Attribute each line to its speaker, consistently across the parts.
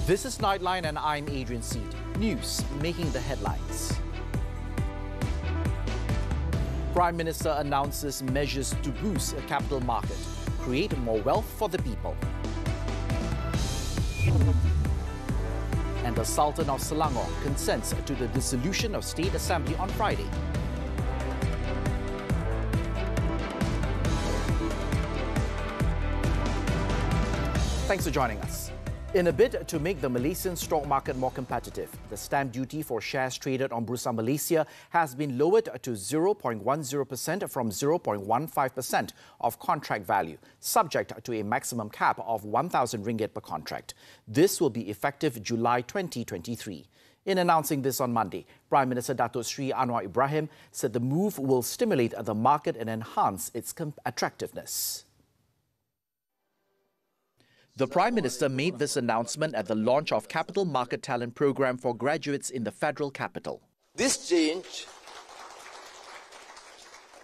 Speaker 1: This is Nightline and I'm Adrian Seet. News making the headlines. Prime Minister announces measures to boost a capital market, create more wealth for the people. And the Sultan of Selangor consents to the dissolution of State Assembly on Friday. Thanks for joining us. In a bid to make the Malaysian stock market more competitive, the stamp duty for shares traded on Bursa Malaysia has been lowered to 0.10% from 0.15% of contract value, subject to a maximum cap of 1,000 ringgit per contract. This will be effective July 2023. In announcing this on Monday, Prime Minister Datuk Sri Anwar Ibrahim said the move will stimulate the market and enhance its attractiveness. The Prime Minister made this announcement at the launch of Capital Market Talent Programme for graduates in the Federal Capital.
Speaker 2: This change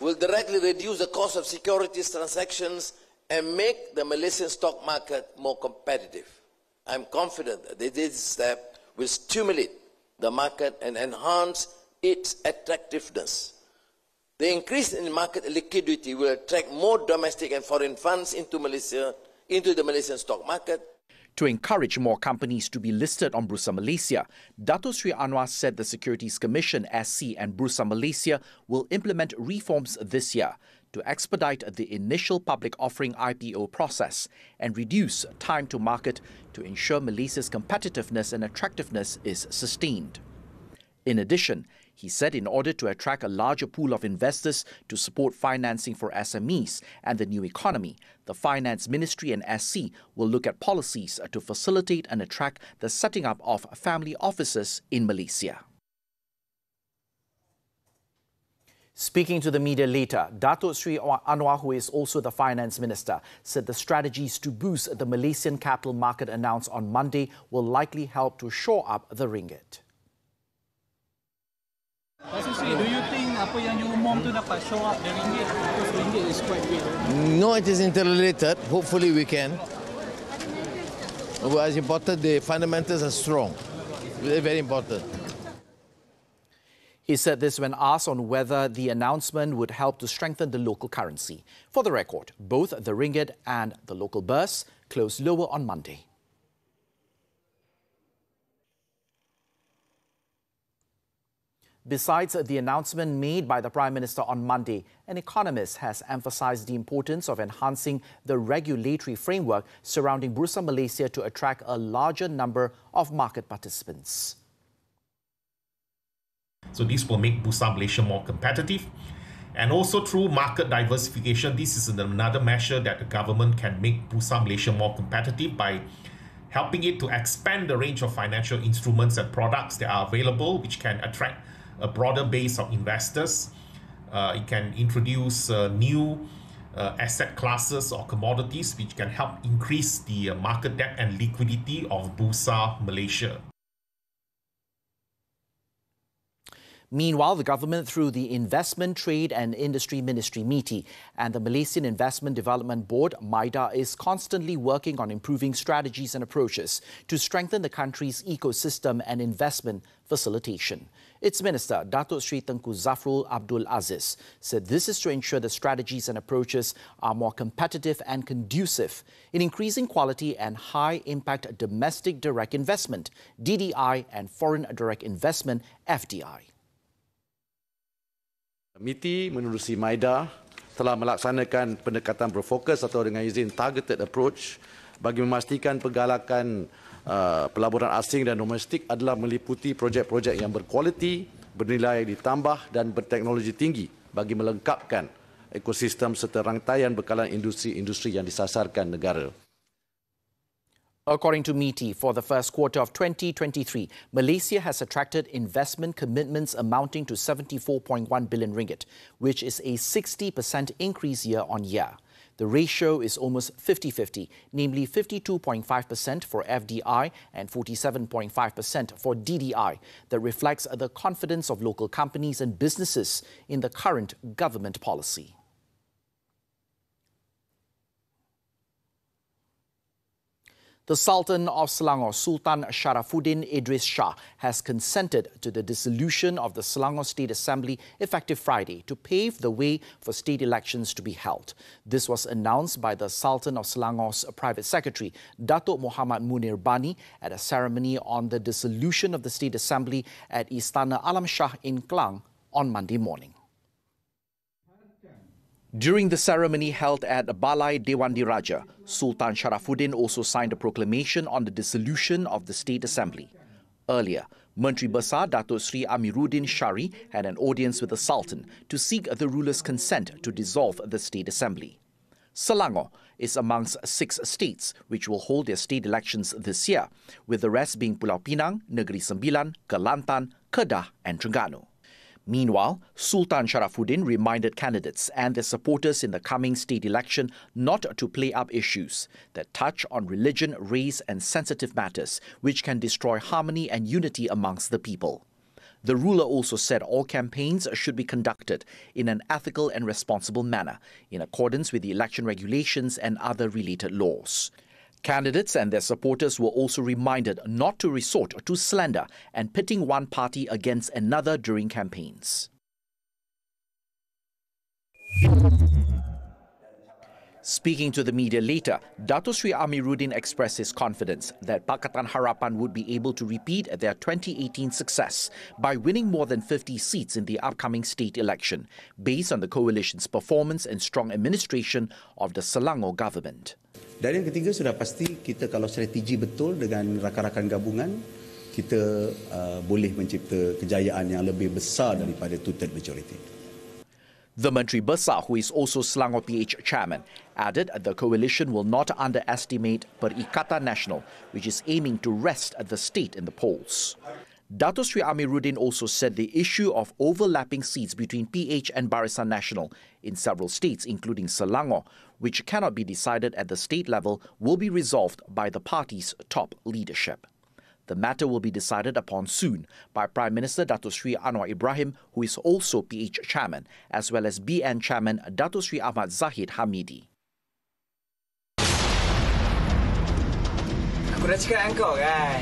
Speaker 2: will directly reduce the cost of securities transactions and make the Malaysian stock market more competitive. I'm confident that this step will stimulate the market and enhance its attractiveness. The increase in market liquidity will attract more domestic and foreign funds into the Malaysian stock market.
Speaker 1: To encourage more companies to be listed on Bursa Malaysia, Datuk Sri Anwar said the Securities Commission, SC, and Bursa Malaysia will implement reforms this year to expedite the initial public offering IPO process and reduce time to market to ensure Malaysia's competitiveness and attractiveness is sustained. In addition, he said in order to attract a larger pool of investors to support financing for SMEs and the new economy, the Finance Ministry and SC will look at policies to facilitate and attract the setting up of family offices in Malaysia. Speaking to the media later, Datuk Sri Anwar, who is also the Finance Minister, said the strategies to boost the Malaysian capital market announced on Monday will likely help to shore up the ringgit.
Speaker 3: Do you think apa yang you umum tu dapat show up the ringgit? Because ringgit is quite weak.
Speaker 2: No, it is interrelated. Hopefully we can. What is important, the fundamentals are strong. Very, very important.
Speaker 1: He said this when asked on whether the announcement would help to strengthen the local currency. For the record, both the ringgit and the local bursa closed lower on Monday. Besides the announcement made by the Prime Minister on Monday, an economist has emphasized the importance of enhancing the regulatory framework surrounding Bursa Malaysia to attract a larger number of market participants.
Speaker 4: So this will make Bursa Malaysia more competitive. And also through market diversification, this is another measure that the government can make Bursa Malaysia more competitive by helping it to expand the range of financial instruments and products that are available, which can attract a broader base of investors. It can introduce new asset classes or commodities which can help increase the market depth and liquidity of Bursa Malaysia.
Speaker 1: Meanwhile, the government, through the Investment, Trade and Industry Ministry, MITI, and the Malaysian Investment Development Board, MIDA, is constantly working on improving strategies and approaches to strengthen the country's ecosystem and investment facilitation. Its Minister, Datuk Sri Tengku Zafrul Abdul Aziz, said this is to ensure the strategies and approaches are more competitive and conducive in increasing quality and high-impact domestic direct investment, DDI, and foreign direct investment, FDI.
Speaker 5: MITI menerusi MIDA telah melaksanakan pendekatan berfokus atau dengan izin targeted approach bagi memastikan penggalakan pelaburan asing dan domestik adalah meliputi projek-projek yang berkualiti, bernilai ditambah dan berteknologi tinggi bagi melengkapkan ekosistem serta rangkaian bekalan industri-industri yang disasarkan negara.
Speaker 1: According to MITI, for the first quarter of 2023, Malaysia has attracted investment commitments amounting to 74.1 billion ringgit, which is a 60% increase year-on-year. The ratio is almost 50-50, namely 52.5% for FDI and 47.5% for DDI, that reflects the confidence of local companies and businesses in the current government policy. The Sultan of Selangor, Sultan Sharafuddin Idris Shah, has consented to the dissolution of the Selangor State Assembly effective Friday to pave the way for state elections to be held. This was announced by the Sultan of Selangor's private secretary, Datuk Muhammad Munir Bani, at a ceremony on the dissolution of the State Assembly at Istana Alam Shah in Klang on Monday morning. During the ceremony held at Balai Dewan Diraja, Sultan Sharafuddin also signed a proclamation on the dissolution of the State Assembly. Earlier, Menteri Besar Datuk Sri Amiruddin Shari had an audience with the Sultan to seek the ruler's consent to dissolve the State Assembly. Selangor is amongst 6 states which will hold their state elections this year, with the rest being Pulau Pinang, Negeri Sembilan, Kelantan, Kedah and Terengganu. Meanwhile, Sultan Sharafuddin reminded candidates and their supporters in the coming state election not to play up issues that touch on religion, race and sensitive matters which can destroy harmony and unity amongst the people. The ruler also said all campaigns should be conducted in an ethical and responsible manner, in accordance with the election regulations and other related laws. Candidates and their supporters were also reminded not to resort to slander and pitting one party against another during campaigns. Speaking to the media later, Datuk Sri Amiruddin expressed his confidence that Pakatan Harapan would be able to repeat their 2018 success by winning more than 50 seats in the upcoming state election, based on the coalition's performance and strong administration of the Selangor government.
Speaker 6: Dan yang ketiga, sudah pasti kita kalau strategi betul dengan rakan-rakan gabungan, kita boleh mencipta kejayaan yang lebih besar daripada two-third majority.
Speaker 1: The Menteri Besar, who is also Selangor PH chairman, added the coalition will not underestimate Perikatan Nasional, which is aiming to wrest the state in the polls. Datuk Sri Amiruddin also said the issue of overlapping seats between PH and Barisan Nasional in several states, including Selangor, which cannot be decided at the state level, will be resolved by the party's top leadership. The matter will be decided upon soon by Prime Minister Datuk Sri Anwar Ibrahim, who is also PH chairman, as well as BN chairman Datuk Sri Ahmad Zahid Hamidi.
Speaker 7: Aku dah cakap dengan kau kan.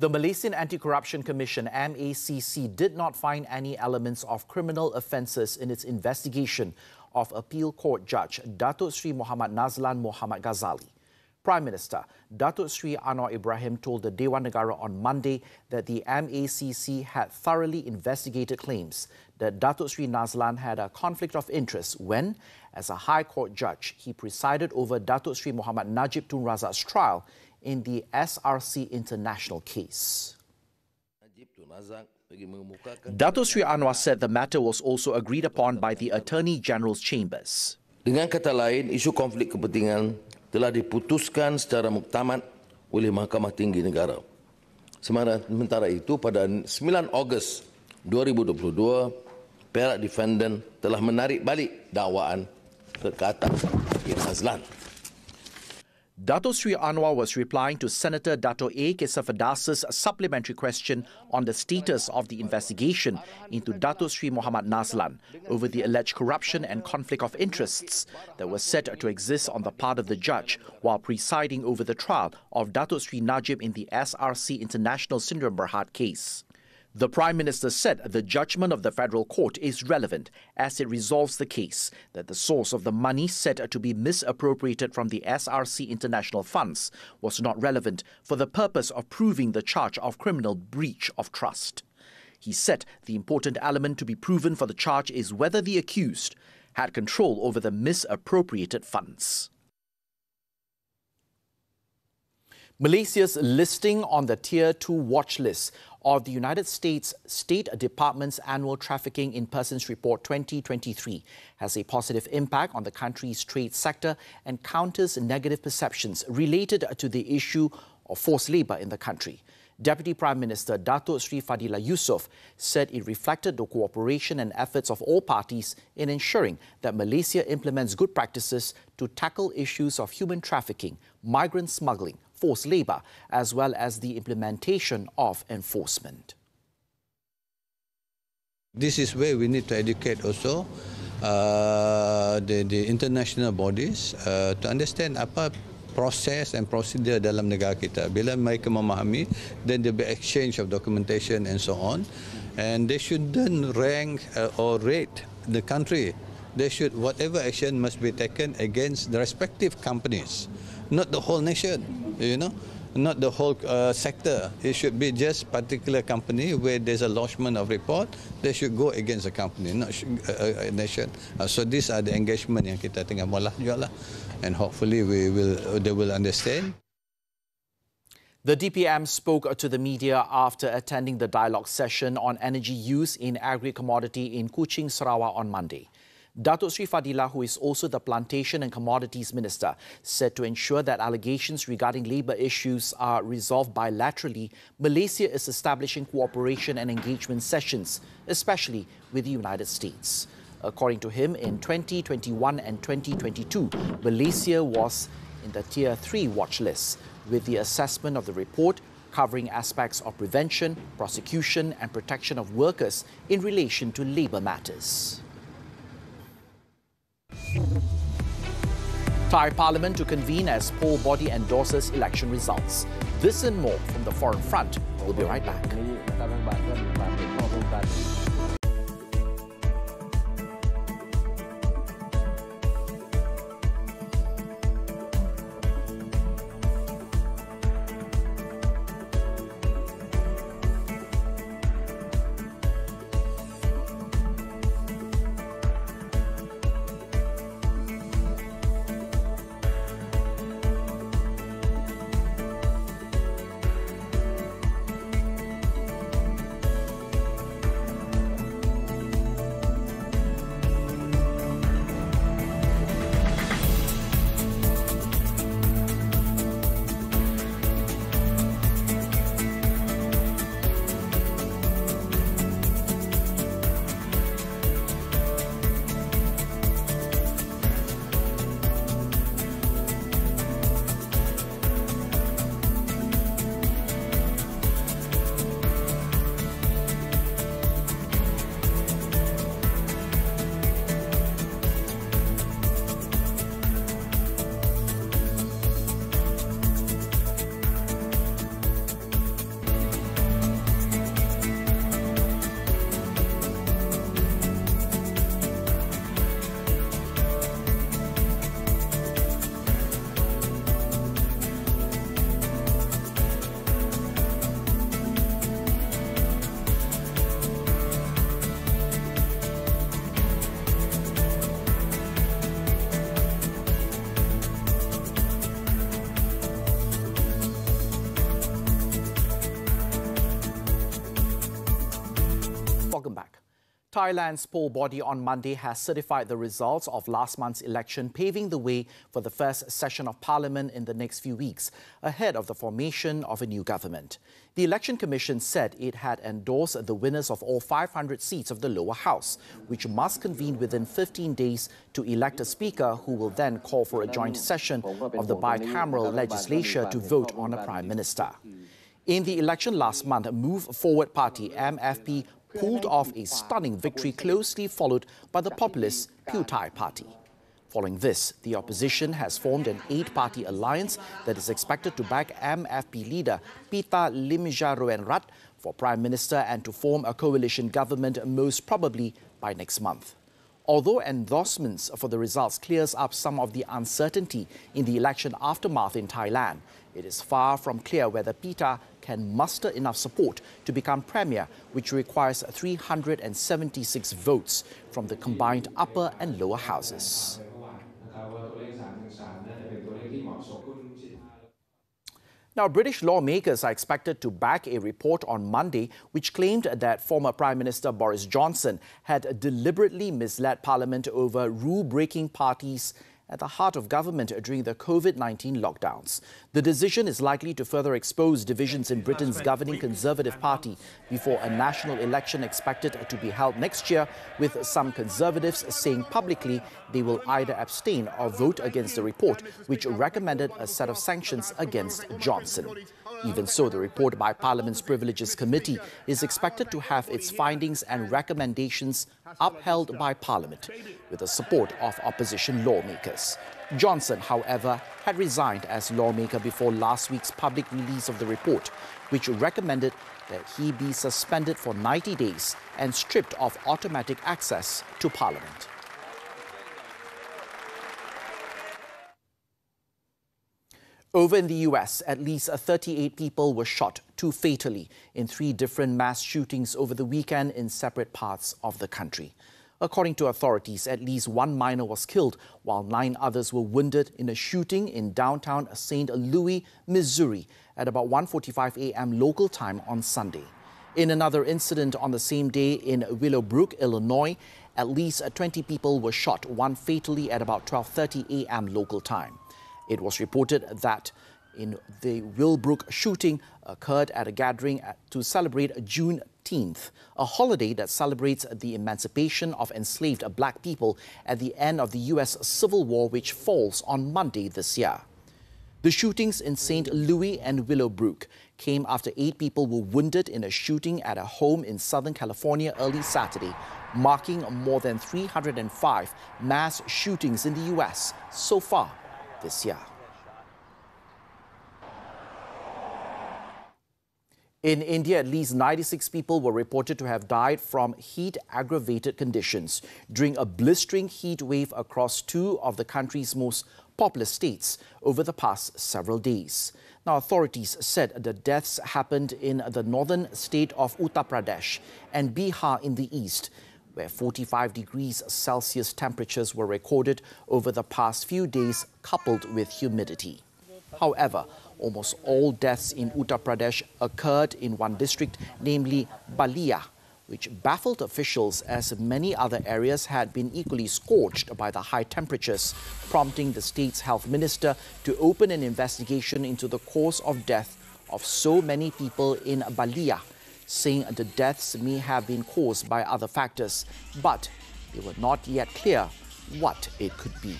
Speaker 1: The Malaysian Anti-Corruption Commission, MACC, did not find any elements of criminal offences in its investigation of Appeal Court Judge Datuk Sri Muhammad Nazlan Muhammad Ghazali. Prime Minister Datuk Sri Anwar Ibrahim told the Dewan Negara on Monday that the MACC had thoroughly investigated claims that Datuk Sri Nazlan had a conflict of interest when, as a High Court judge, he presided over Datuk Sri Muhammad Najib Tun Razak's trial in the SRC International case. Datuk Sri Anwar said the matter was also agreed upon by the Attorney General's chambers.
Speaker 2: Dengan kata lain, isu konflik kepentingan telah diputuskan secara muktamad oleh Mahkamah Tinggi Negara. Sementara itu, pada 9 Ogos 2022, pihak defendant telah menarik balik dakwaan ke atas Nazlan.
Speaker 1: Datuk Sri Anwar was replying to Senator Dato' A. Kesafadas's supplementary question on the status of the investigation into Datuk Sri Muhammad Nazlan over the alleged corruption and conflict of interests that was said to exist on the part of the judge while presiding over the trial of Datuk Sri Najib in the SRC International Syndrome Berhad case. The Prime Minister said the judgment of the Federal Court is relevant as it resolves the case that the source of the money said to be misappropriated from the SRC International funds was not relevant for the purpose of proving the charge of criminal breach of trust. He said the important element to be proven for the charge is whether the accused had control over the misappropriated funds. Malaysia's listing on the Tier 2 watch list of the United States State Department's Annual Trafficking in Persons Report 2023 has a positive impact on the country's trade sector and counters negative perceptions related to the issue of forced labour in the country. Deputy Prime Minister Datuk Sri Fadillah Yusof said it reflected the cooperation and efforts of all parties in ensuring that Malaysia implements good practices to tackle issues of human trafficking, migrant smuggling, forced labour, as well as the implementation of enforcement.
Speaker 7: This is where we need to educate also the international bodies to understand apa proses and prosedur dalam negara kita. Bila mereka memahami, then there will be exchange of documentation and so on. And they shouldn't rank or rate the country. They should, whatever action must be taken against the respective companies, not the whole nation, you know, not the whole sector. It should be just particular company where there's a lodgement of report. They should go against the company, not a nation. So these are the engagement yang kita tengah mula juga lah. And hopefully they will understand.
Speaker 1: The DPM spoke to the media after attending the dialogue session on energy use in agri-commodity in Kuching, Sarawak on Monday. Datuk Sri Fadillah, who is also the Plantation and Commodities Minister, said to ensure that allegations regarding labour issues are resolved bilaterally, Malaysia is establishing cooperation and engagement sessions, especially with the United States. According to him, in 2021 and 2022, Malaysia was in the Tier 3 watch list, with the assessment of the report covering aspects of prevention, prosecution and protection of workers in relation to labour matters. Thai Parliament to convene as poll body endorses election results. This and more from the Foreign Front. We'll be right back. Welcome back. Thailand's poll body on Monday has certified the results of last month's election, paving the way for the first session of Parliament in the next few weeks, ahead of the formation of a new government. The Election Commission said it had endorsed the winners of all 500 seats of the lower house, which must convene within 15 days to elect a speaker who will then call for a joint session of the bicameral legislature to vote on a prime minister. In the election last month, Move Forward Party, MFP, pulled off a stunning victory, closely followed by the populist Pheu Thai Party. Following this, the opposition has formed an 8-party alliance that is expected to back MFP leader Pita Limjaroenrat for Prime Minister and to form a coalition government most probably by next month. Although endorsements for the results clears up some of the uncertainty in the election aftermath in Thailand, it is far from clear whether Pita can muster enough support to become premier, which requires 376 votes from the combined upper and lower houses. Now, British lawmakers are expected to back a report on Monday which claimed that former Prime Minister Boris Johnson had deliberately misled Parliament over rule-breaking parties at the heart of government during the COVID-19 lockdowns. The decision is likely to further expose divisions in Britain's governing Conservative Party before a national election expected to be held next year, with some Conservatives saying publicly they will either abstain or vote against the report, which recommended a set of sanctions against Johnson. Even so, the report by Parliament's Privileges Committee is expected to have its findings and recommendations upheld by Parliament, with the support of opposition lawmakers. Johnson, however, had resigned as lawmaker before last week's public release of the report, which recommended that he be suspended for 90 days and stripped of automatic access to Parliament. Over in the US, at least 38 people were shot, 2 fatally, in 3 different mass shootings over the weekend in separate parts of the country. According to authorities, at least 1 minor was killed, while 9 others were wounded in a shooting in downtown St. Louis, Missouri, at about 1:45 a.m. local time on Sunday. In another incident on the same day in Willowbrook, Illinois, at least 20 people were shot, 1 fatally at about 12:30 a.m. local time. It was reported that in the Willowbrook shooting occurred at a gathering to celebrate Juneteenth, a holiday that celebrates the emancipation of enslaved black people at the end of the U.S. Civil War, which falls on Monday this year. The shootings in St. Louis and Willowbrook came after 8 people were wounded in a shooting at a home in Southern California early Saturday, marking more than 305 mass shootings in the U.S. so far this year. In India, at least 96 people were reported to have died from heat-aggravated conditions during a blistering heat wave across 2 of the country's most populous states over the past several days. Now, authorities said the deaths happened in the northern state of Uttar Pradesh and Bihar in the east, where 45 degrees Celsius temperatures were recorded over the past few days, coupled with humidity. However, almost all deaths in Uttar Pradesh occurred in one district, namely Balia, which baffled officials as many other areas had been equally scorched by the high temperatures, prompting the state's health minister to open an investigation into the cause of death of so many people in Balia, saying the deaths may have been caused by other factors, but they were not yet clear what it could be.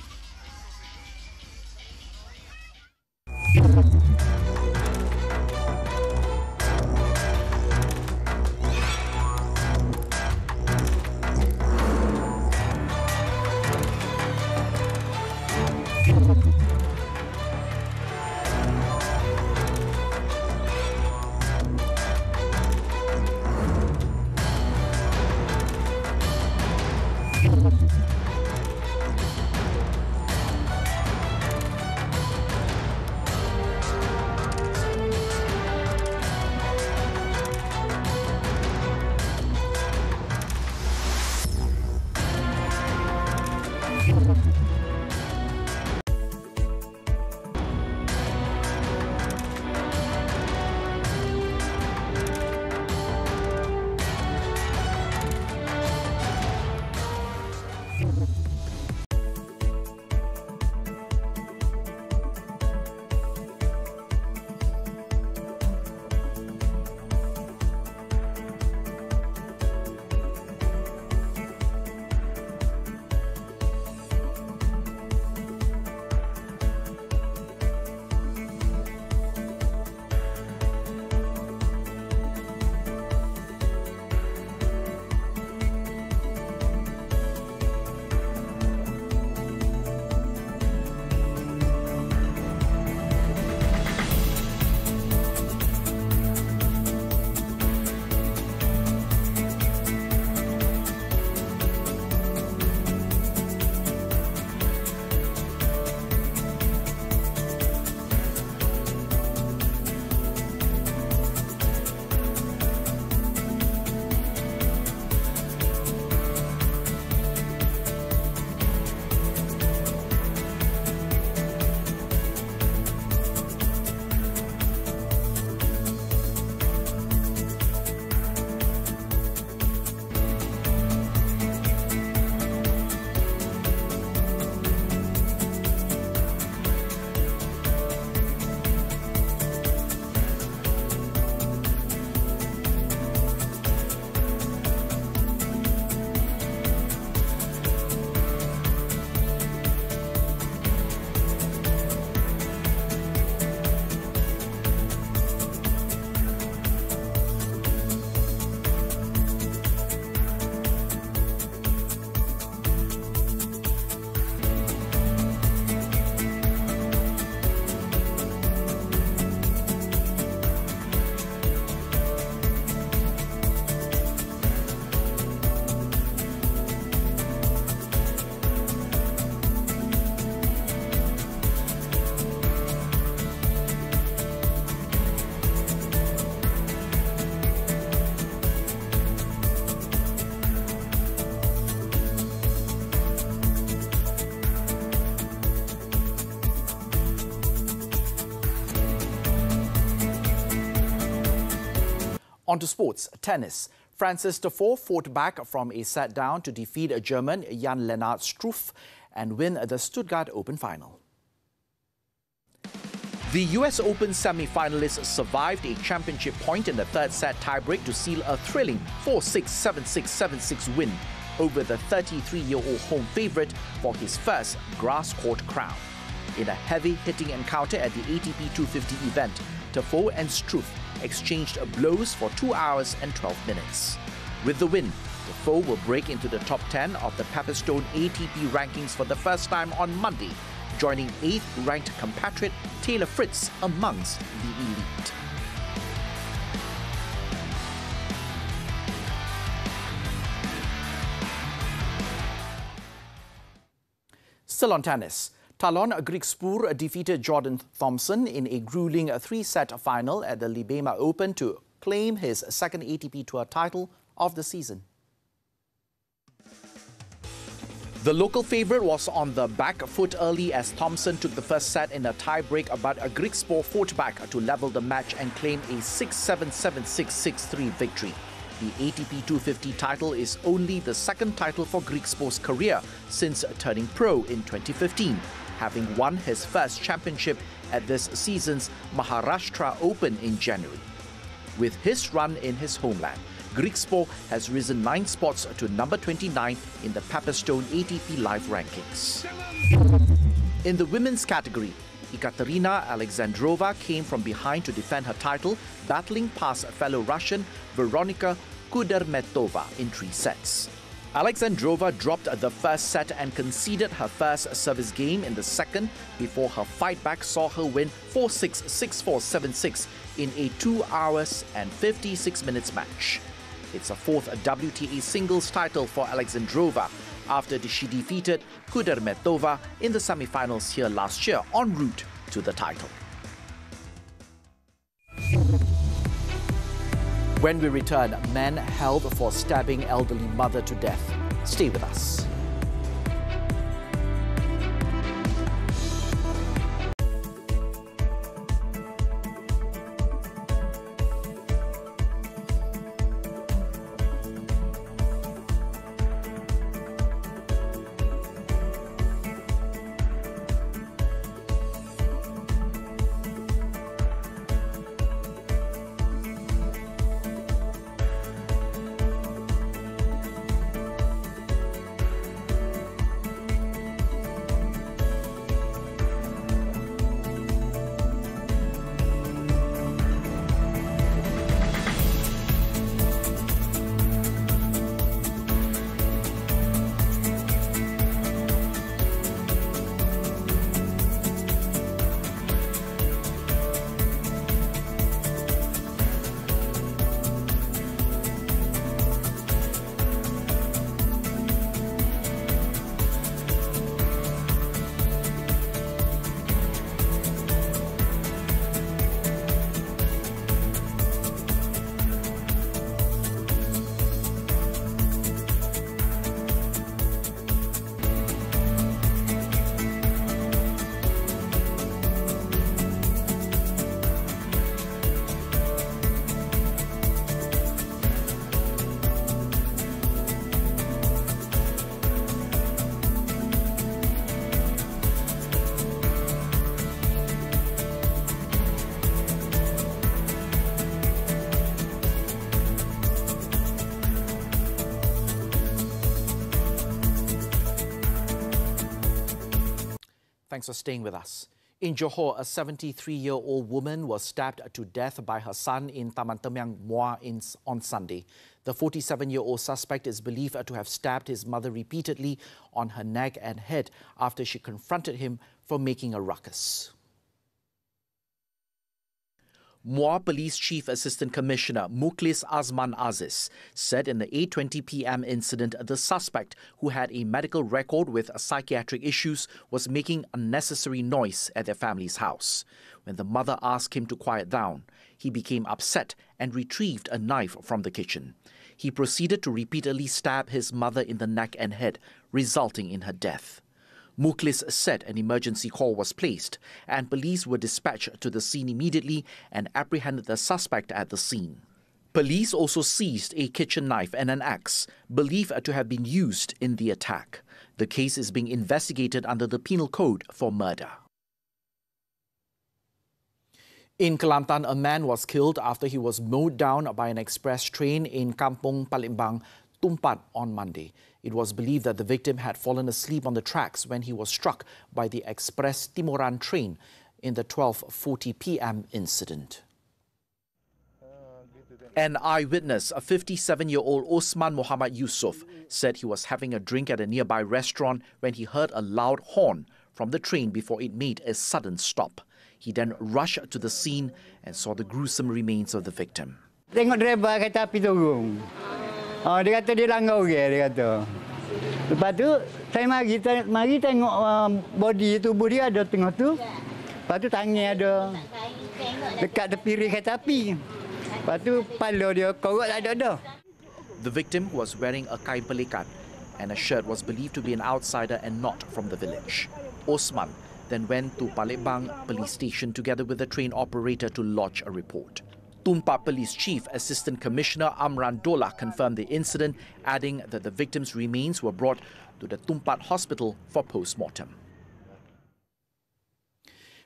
Speaker 1: On to sports. Tennis. Francis Tiafoe fought back from a set down to defeat German Jan-Lennard Struff and win the Stuttgart Open final. The US Open semi-finalists survived a championship point in the third set tiebreak to seal a thrilling 4-6, 7-6, 7-6 win over the 33-year-old home favourite for his first grass court crown. In a heavy-hitting encounter at the ATP 250 event, Tiafoe and Struff exchanged blows for 2 hours and 12 minutes. With the win, Tiafoe will break into the top 10 of the Pepperstone ATP rankings for the first time on Monday, joining 8th-ranked compatriot Taylor Fritz amongst the elite. Still on tennis, Talon Griekspoor defeated Jordan Thompson in a grueling 3-set final at the Libema Open to claim his second ATP Tour title of the season. The local favourite was on the back foot early as Thompson took the first set in a tie-break, but Griekspoor fought back to level the match and claim a 6-7, 7-6, 6-3 victory. The ATP 250 title is only the second title for Griekspoor's career since turning pro in 2015, having won his first championship at this season's Maharashtra Open in January. With his run in his homeland, Griekspoor has risen 9 spots to number 29 in the Pepperstone ATP Live rankings. In the women's category, Ekaterina Alexandrova came from behind to defend her title, battling past fellow Russian Veronika Kudermetova in 3 sets. Alexandrova dropped the first set and conceded her first service game in the second before her fight back saw her win 4-6, 6-4, 7-6 in a 2 hours and 56 minutes match. It's a 4th WTA singles title for Alexandrova after she defeated Kudermetova in the semi-finals here last year en route to the title. When we return, man held for stabbing elderly mother to death. Stay with us. Thanks for staying with us. In Johor, a 73-year-old woman was stabbed to death by her son in Taman Temyang Muar on Sunday. The 47-year-old suspect is believed to have stabbed his mother repeatedly on her neck and head after she confronted him for making a ruckus. Muar Police Chief Assistant Commissioner Mukhlis Azman Aziz said in the 8:20 p.m. incident the suspect, who had a medical record with psychiatric issues, was making unnecessary noise at their family's house. When the mother asked him to quiet down, he became upset and retrieved a knife from the kitchen. He proceeded to repeatedly stab his mother in the neck and head, resulting in her death. Mukhlis said an emergency call was placed and police were dispatched to the scene immediately and apprehended the suspect at the scene. Police also seized a kitchen knife and an axe, believed to have been used in the attack. The case is being investigated under the Penal Code for murder. In Kelantan, a man was killed after he was mowed down by an express train in Kampung Palembang, Tumpat on Monday. It was believed that the victim had fallen asleep on the tracks when he was struck by the Express Timoran train in the 12:40 p.m. incident. An eyewitness, a 57-year-old Osman Muhammad Yusuf, said he was having a drink at a nearby restaurant when he heard a loud horn from the train before it made a sudden stop. He then rushed to the scene and saw the gruesome remains of the victim.
Speaker 8: Tengok driver kereta api turun. Dia kata dia langgar orang, dia kata. Lepas tu, saya mari tengok body tubuh dia ada tengok tu. Lepas tu tangan ada dekat tepi rel kereta api. Lepas tu kepala dia korok tak ada.
Speaker 1: The victim was wearing a kain pelikat and a shirt was believed to be an outsider and not from the village. Osman then went to Palembang police station together with the train operator to lodge a report. Tumpat Police Chief Assistant Commissioner Amran Dola confirmed the incident, adding that the victim's remains were brought to the Tumpat Hospital for post-mortem.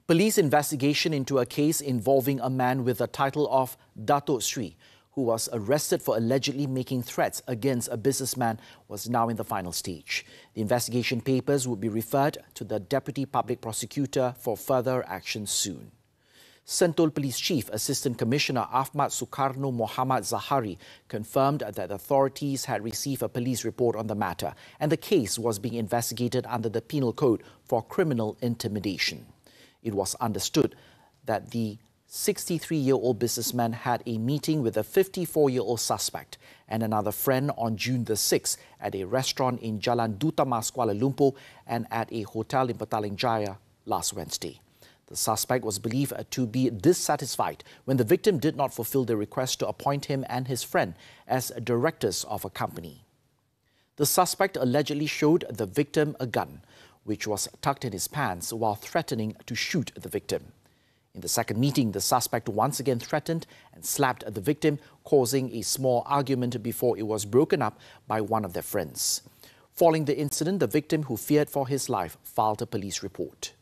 Speaker 1: Police investigation into a case involving a man with the title of Dato' Sri, who was arrested for allegedly making threats against a businessman, was now in the final stage. The investigation papers will be referred to the Deputy Public Prosecutor for further action soon. Sentul Police Chief Assistant Commissioner Ahmad Sukarno Muhammad Zahari confirmed that authorities had received a police report on the matter and the case was being investigated under the Penal Code for criminal intimidation. It was understood that the 63-year-old businessman had a meeting with a 54-year-old suspect and another friend on June the 6th at a restaurant in Jalan Duta Mas, Kuala Lumpur and at a hotel in Petaling Jaya last Wednesday. The suspect was believed to be dissatisfied when the victim did not fulfill the request to appoint him and his friend as directors of a company. The suspect allegedly showed the victim a gun, which was tucked in his pants while threatening to shoot the victim. In the second meeting, the suspect once again threatened and slapped the victim, causing a small argument before it was broken up by one of their friends. Following the incident, the victim, who feared for his life, filed a police report.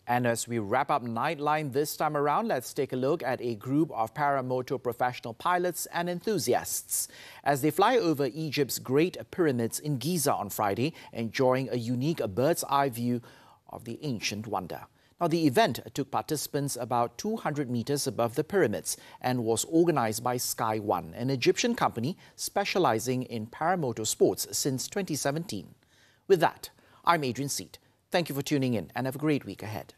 Speaker 1: And as we wrap up Nightline this time around, let's take a look at a group of paramotor professional pilots and enthusiasts as they fly over Egypt's Great Pyramids in Giza on Friday, enjoying a unique bird's-eye view of the ancient wonder. Now, the event took participants about 200 meters above the pyramids and was organized by Sky One, an Egyptian company specializing in paramotor sports since 2017. With that, I'm Adrian Seet. Thank you for tuning in and have a great week ahead.